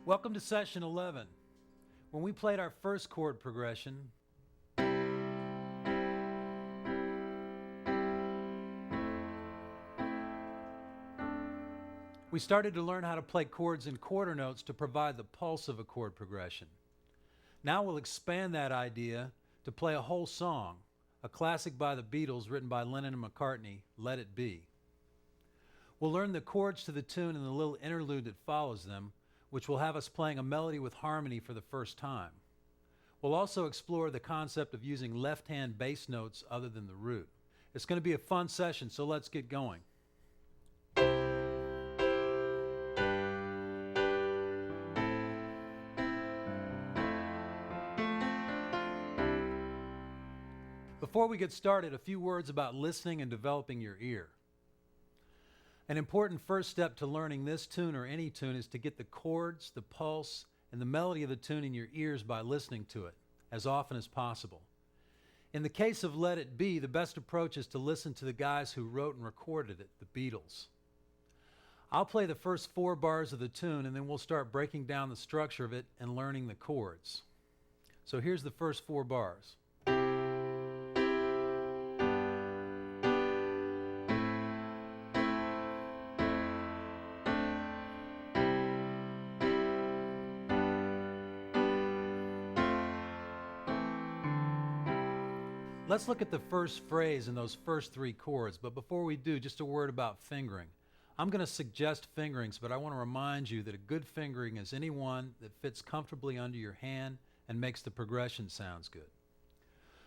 Welcome to session 11. When we played our first chord progression, we started to learn how to play chords in quarter notes to provide the pulse of a chord progression. Now we'll expand that idea to play a whole song, a classic by the Beatles written by Lennon and McCartney, Let It Be. We'll learn the chords to the tune and the little interlude that follows them, which will have us playing a melody with harmony for the first time. We'll also explore the concept of using left-hand bass notes other than the root. It's going to be a fun session, so let's get going. Before we get started, a few words about listening and developing your ear. An important first step to learning this tune or any tune is to get the chords, the pulse, and the melody of the tune in your ears by listening to it as often as possible. In the case of Let It Be, the best approach is to listen to the guys who wrote and recorded it, the Beatles. I'll play the first 4 bars of the tune and then we'll start breaking down the structure of it and learning the chords. So here's the first 4 bars. Let's look at the first phrase in those first 3 chords, but before we do, just a word about fingering. I'm going to suggest fingerings, but I want to remind you that a good fingering is any one that fits comfortably under your hand and makes the progression sounds good.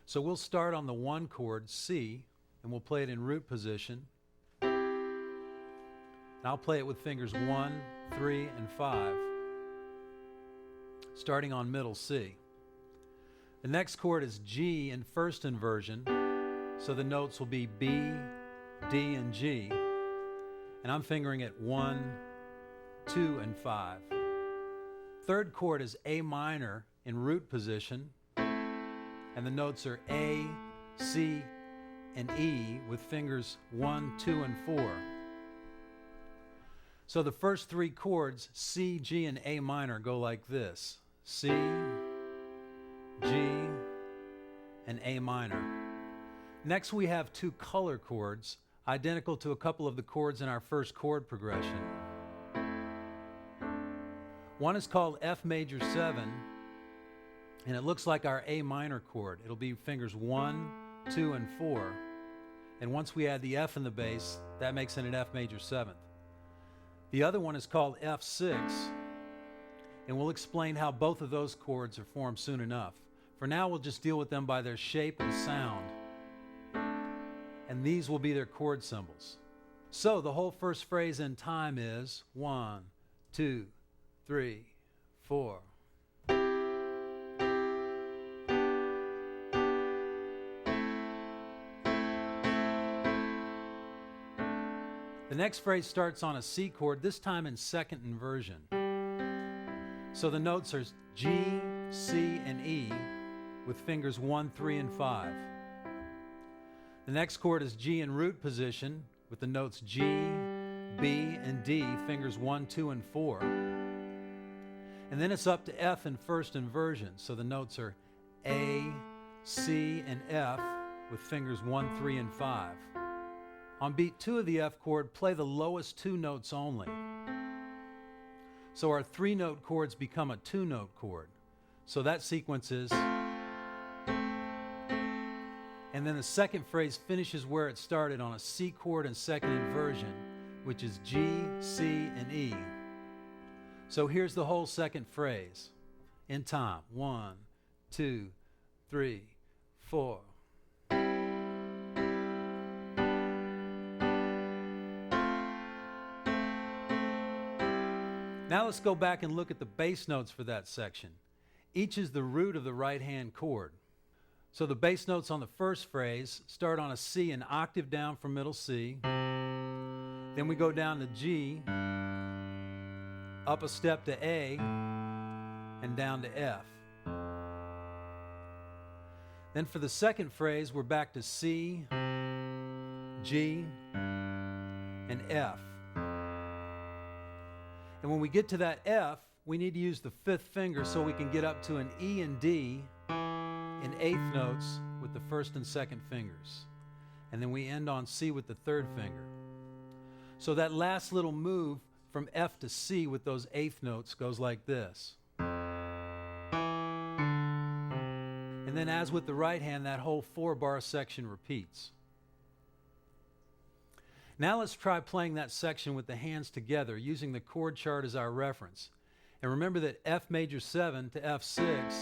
So we'll start on the 1 chord, C, and we'll play it in root position. And I'll play it with fingers 1, 3, and 5, starting on middle C. The next chord is G in first inversion, so the notes will be B, D, and G. And I'm fingering it 1, 2, and 5. Third chord is A minor in root position, and the notes are A, C, and E with fingers 1, 2, and 4. So the first 3 chords, C, G, and A minor, go like this. C, G, and A minor. Next we have 2 color chords, identical to a couple of the chords in our first chord progression. One is called F major 7, and it looks like our A minor chord. It'll be fingers 1, 2, and 4. And once we add the F in the bass, that makes it an F major 7th. The other one is called F6, and we'll explain how both of those chords are formed soon enough. For now, we'll just deal with them by their shape and sound. And these will be their chord symbols. So the whole first phrase in time is 1, 2, 3, 4. The next phrase starts on a C chord, this time in second inversion. So the notes are G, C, and E with fingers 1, 3, and 5. The next chord is G in root position with the notes G, B, and D, fingers 1, 2, and 4. And then it's up to F in first inversion. So the notes are A, C, and F with fingers 1, 3, and 5. On beat 2 of the F chord, play the lowest 2 notes only. So our 3-note chords become a 2-note chord. So that sequence is, and then the second phrase finishes where it started on a C chord and second inversion, which is G, C, and E. So here's the whole second phrase in time. 1, 2, 3, 4. Now let's go back and look at the bass notes for that section. Each is the root of the right-hand chord. So the bass notes on the first phrase start on a C, an octave down from middle C. Then we go down to G, up a step to A, and down to F. Then for the second phrase, we're back to C, G, and F. And when we get to that F, we need to use the fifth finger so we can get up to an E and D in eighth notes with the first and second fingers. And then we end on C with the third finger. So that last little move from F to C with those eighth notes goes like this. And then as with the right hand, that whole 4-bar section repeats. Now let's try playing that section with the hands together using the chord chart as our reference. And remember that F major 7 to F6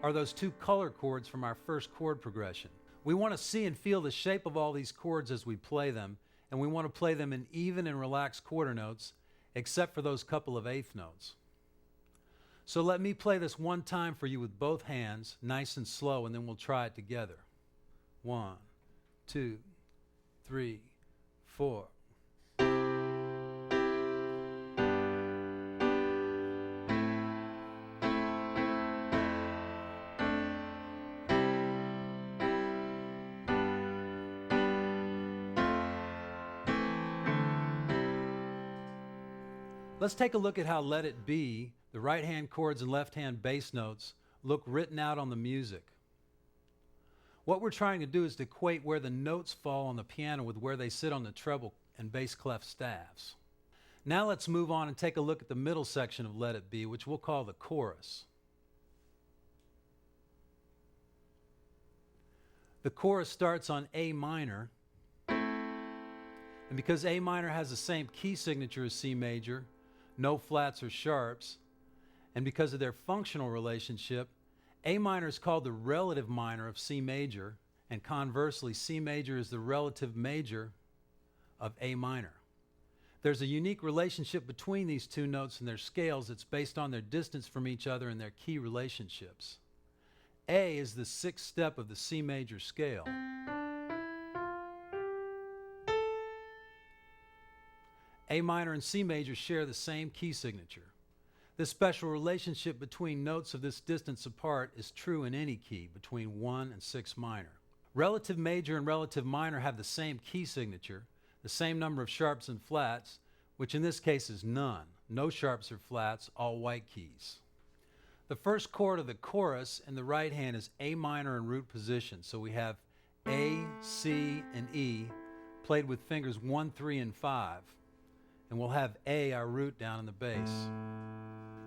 are those two color chords from our first chord progression. We want to see and feel the shape of all these chords as we play them, and we want to play them in even and relaxed quarter notes, except for those couple of eighth notes. So let me play this one time for you with both hands, nice and slow, and then we'll try it together. 1, 2, 3, 4. Let's take a look at how Let It Be, the right-hand chords and left-hand bass notes, look written out on the music. What we're trying to do is to equate where the notes fall on the piano with where they sit on the treble and bass clef staves. Now let's move on and take a look at the middle section of Let It Be, which we'll call the chorus. The chorus starts on A minor, and because A minor has the same key signature as C major, no flats or sharps, and because of their functional relationship, A minor is called the relative minor of C major, and conversely, C major is the relative major of A minor. There's a unique relationship between these two notes and their scales that's based on their distance from each other and their key relationships. A is the 6th step of the C major scale. A minor and C major share the same key signature. This special relationship between notes of this distance apart is true in any key between 1 and 6 minor. Relative major and relative minor have the same key signature, the same number of sharps and flats, which in this case is none. No sharps or flats, all white keys. The first chord of the chorus in the right hand is A minor in root position, so we have A, C, and E played with fingers 1, 3, and 5, and we'll have A, our root, down in the bass.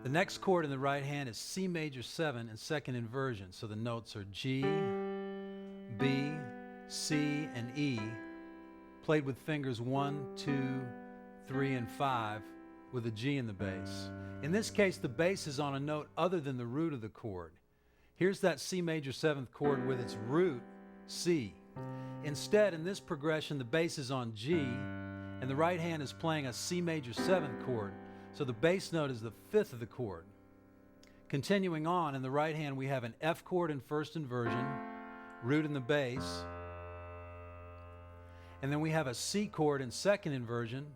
The next chord in the right hand is C major 7 in second inversion, so the notes are G, B, C, and E, played with fingers 1, 2, 3, and 5, with a G in the bass. In this case, the bass is on a note other than the root of the chord. Here's that C major 7th chord with its root, C. Instead, in this progression, the bass is on G, and the right hand is playing a C major 7th chord, so the bass note is the 5th of the chord. Continuing on, in the right hand we have an F chord in first inversion, root in the bass, and then we have a C chord in second inversion,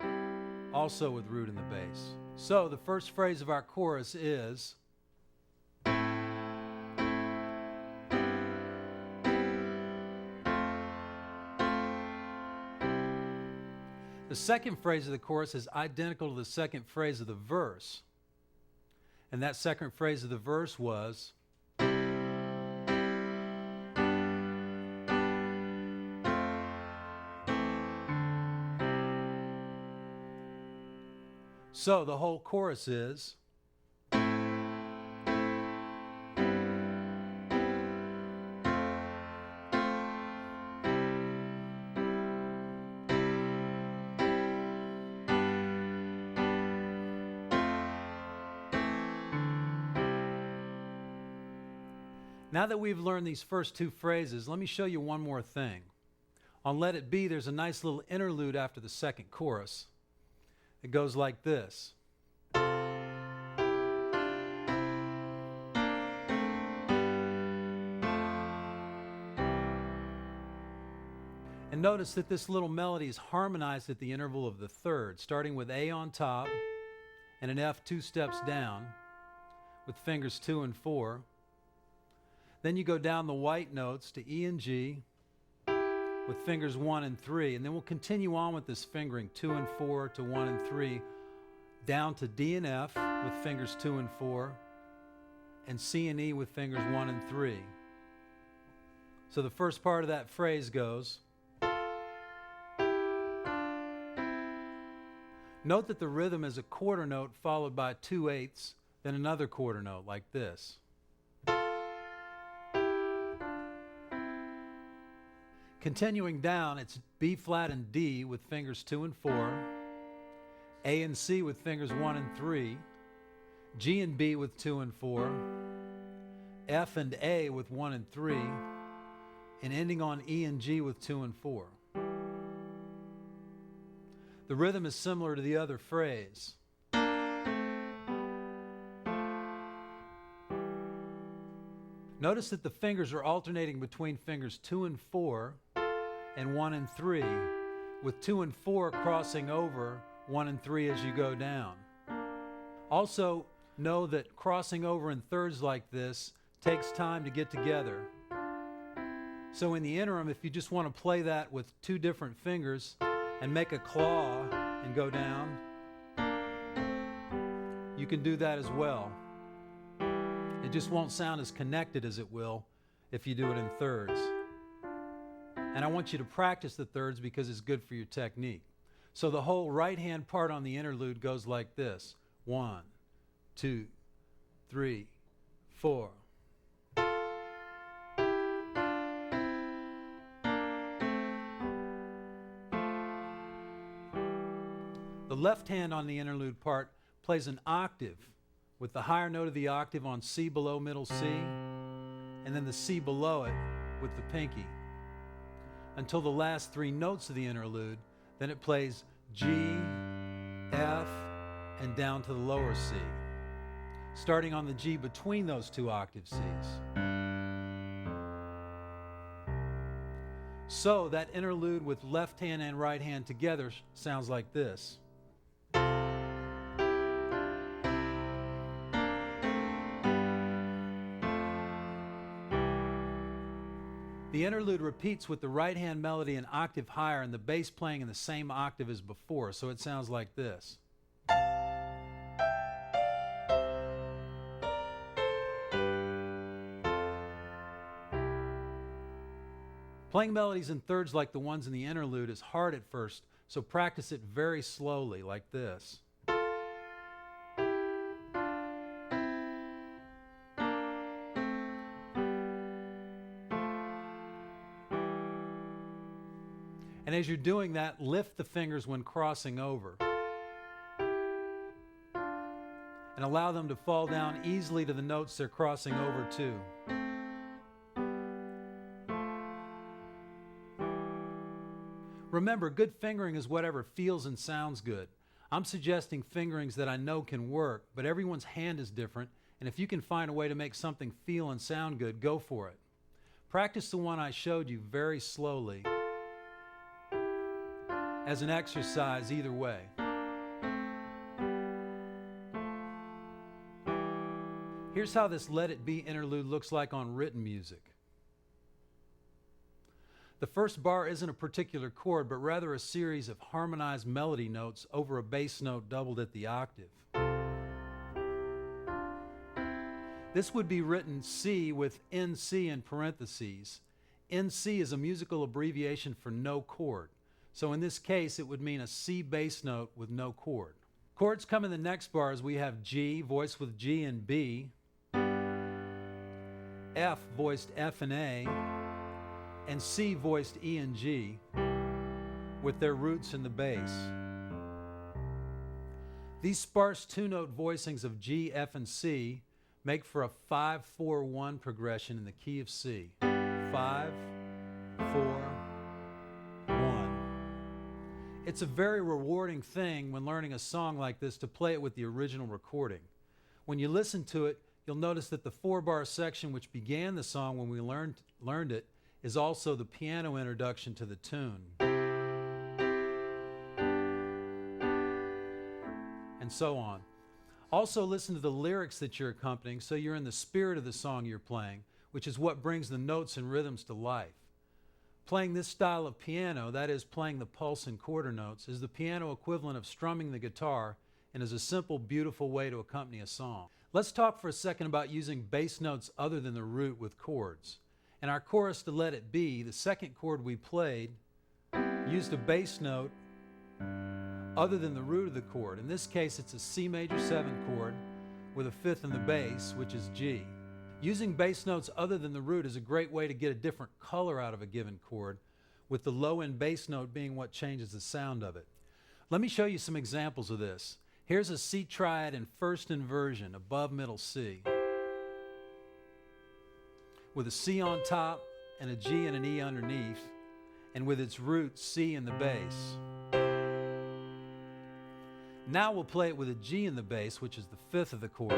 also with root in the bass. So the first phrase of our chorus is the second phrase of the chorus is identical to the second phrase of the verse. And that second phrase of the verse was so the whole chorus is Now that we've learned these first two phrases, let me show you one more thing. On Let It Be, there's a nice little interlude after the second chorus. It goes like this. And notice that this little melody is harmonized at the interval of the third, starting with A on top and an F 2 steps down with fingers 2 and 4. Then you go down the white notes to E and G with fingers 1 and 3, and then we'll continue on with this fingering 2 and 4 to 1 and 3, down to D and F with fingers 2 and 4, and C and E with fingers 1 and 3. So the first part of that phrase goes. Note that the rhythm is a quarter note followed by 2/8, then another quarter note like this. Continuing down, it's B flat and D with fingers 2 and 4, A and C with fingers 1 and 3, G and B with 2 and 4, F and A with 1 and 3, and ending on E and G with 2 and 4. The rhythm is similar to the other phrase. Notice that the fingers are alternating between fingers 2 and 4 and 1 and 3, with 2 and 4 crossing over 1 and 3 as you go down. Also, know that crossing over in thirds like this takes time to get together. So in the interim, if you just want to play that with 2 different fingers and make a claw and go down, you can do that as well. It just won't sound as connected as it will if you do it in thirds. And I want you to practice the thirds because it's good for your technique. So the whole right hand part on the interlude goes like this. 1, 2, 3, 4. The left hand on the interlude part plays an octave with the higher note of the octave on C below middle C, and then the C below it with the pinky, until the last 3 notes of the interlude. Then it plays G, F, and down to the lower C, starting on the G between those 2 octave Cs. So that interlude with left hand and right hand together sounds like this. The interlude repeats with the right hand melody an octave higher and the bass playing in the same octave as before, so it sounds like this. Playing melodies in thirds like the ones in the interlude is hard at first, so practice it very slowly like this. And as you're doing that, lift the fingers when crossing over. And allow them to fall down easily to the notes they're crossing over to. Remember, good fingering is whatever feels and sounds good. I'm suggesting fingerings that I know can work, but everyone's hand is different, and if you can find a way to make something feel and sound good, go for it. Practice the one I showed you very slowly as an exercise either way. Here's how this Let It Be interlude looks like on written music. The first bar isn't a particular chord, but rather a series of harmonized melody notes over a bass note doubled at the octave. This would be written C with NC in parentheses. NC is a musical abbreviation for no chord. So in this case, it would mean a C bass note with no chord. Chords come in the next bars. We have G, voiced with G and B, F, voiced F and A, and C, voiced E and G, with their roots in the bass. These sparse 2-note voicings of G, F, and C make for a 5-4-1 progression in the key of C. 5, 4, 1. It's a very rewarding thing when learning a song like this to play it with the original recording. When you listen to it, you'll notice that the 4-bar section which began the song when we learned it is also the piano introduction to the tune. And so on. Also listen to the lyrics that you're accompanying so you're in the spirit of the song you're playing, which is what brings the notes and rhythms to life. Playing this style of piano, that is playing the pulse and quarter notes, is the piano equivalent of strumming the guitar and is a simple, beautiful way to accompany a song. Let's talk for a second about using bass notes other than the root with chords. In our chorus to Let It Be, the second chord we played used a bass note other than the root of the chord. In this case, it's a C major 7 chord with a fifth in the bass, which is G. Using bass notes other than the root is a great way to get a different color out of a given chord, with the low-end bass note being what changes the sound of it. Let me show you some examples of this. Here's a C triad in first inversion, above middle C, with a C on top and a G and an E underneath, and with its root C in the bass. Now we'll play it with a G in the bass, which is the fifth of the chord.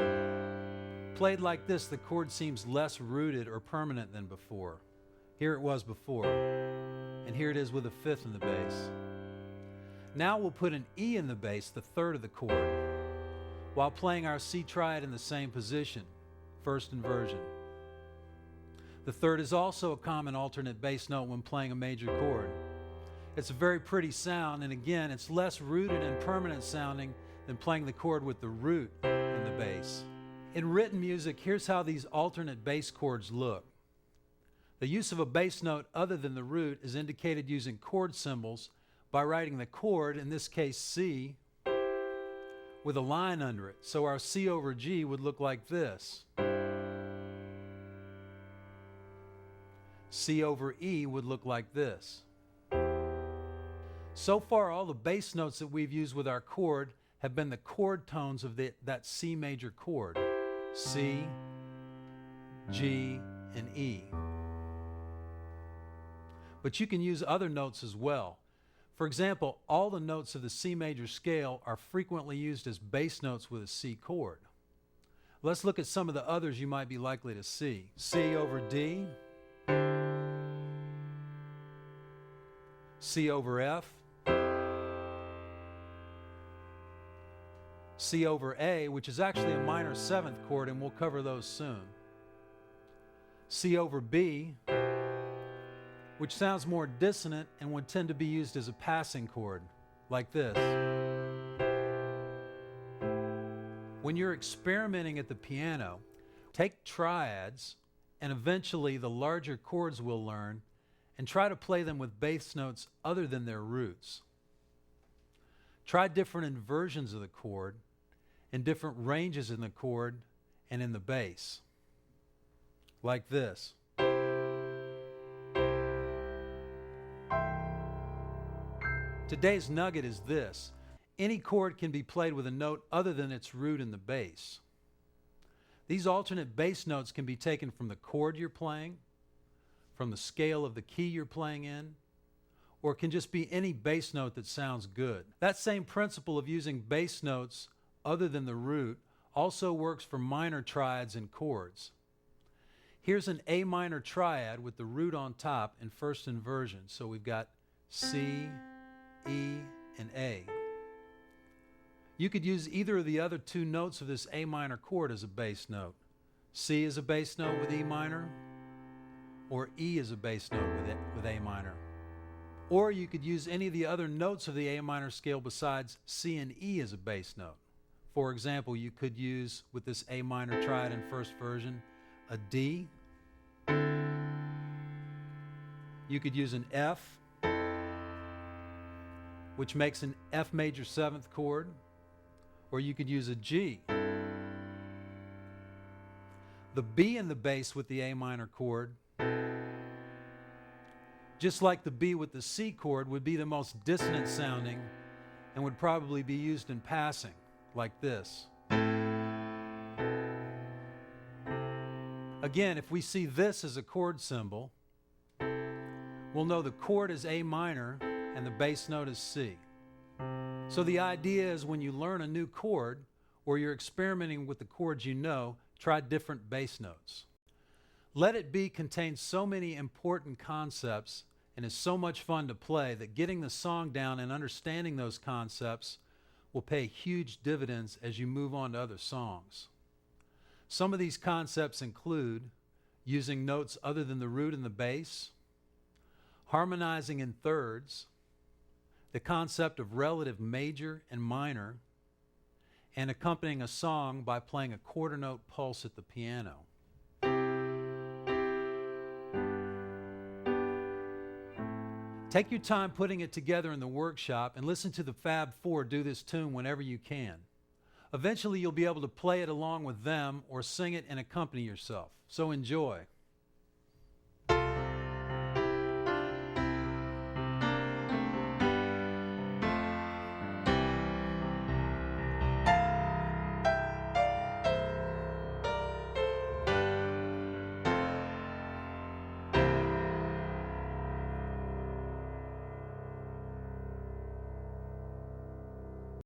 Played like this, the chord seems less rooted or permanent than before. Here it was before, and here it is with a fifth in the bass. Now we'll put an E in the bass, the third of the chord, while playing our C triad in the same position, first inversion. The third is also a common alternate bass note when playing a major chord. It's a very pretty sound, and again, it's less rooted and permanent sounding than playing the chord with the root in the bass. In written music, here's how these alternate bass chords look. The use of a bass note other than the root is indicated using chord symbols by writing the chord, in this case C, with a line under it. So our C over G would look like this. C over E would look like this. So far, all the bass notes that we've used with our chord have been the chord tones of that C major chord. C, G, and E. But you can use other notes as well. For example, all the notes of the C major scale are frequently used as bass notes with a C chord. Let's look at some of the others you might be likely to see. C over D, C over F, C over A, which is actually a minor seventh chord, and we'll cover those soon. C over B, which sounds more dissonant and would tend to be used as a passing chord, like this. When you're experimenting at the piano, take triads and eventually the larger chords we'll learn and try to play them with bass notes other than their roots. Try different inversions of the chord and different ranges in the chord and in the bass, like this. Today's nugget is this: any chord can be played with a note other than its root in the bass. These alternate bass notes can be taken from the chord you're playing, from the scale of the key you're playing in, or it can just be any bass note that sounds good. That same principle of using bass notes other than the root also works for minor triads and chords. Here's an A minor triad with the root on top in first inversion. So we've got C, E, and A. You could use either of the other two notes of this A minor chord as a bass note. C is a bass note with E minor, or E is a bass note with A minor. Or you could use any of the other notes of the A minor scale besides C and E as a bass note. For example, you could use, with this A minor triad in first version, a D. You could use an F, which makes an F major seventh chord, or you could use a G. The B in the bass with the A minor chord, just like the B with the C chord, would be the most dissonant sounding and would probably be used in passing, like this. Again, if we see this as a chord symbol, we'll know the chord is A minor and the bass note is C. So the idea is when you learn a new chord or you're experimenting with the chords you know, try different bass notes. Let It Be contains so many important concepts and is so much fun to play that getting the song down and understanding those concepts will pay huge dividends as you move on to other songs. Some of these concepts include using notes other than the root and the bass, harmonizing in thirds, the concept of relative major and minor, and accompanying a song by playing a quarter note pulse at the piano. Take your time putting it together in the workshop and listen to the Fab Four do this tune whenever you can. Eventually you'll be able to play it along with them or sing it and accompany yourself. So enjoy.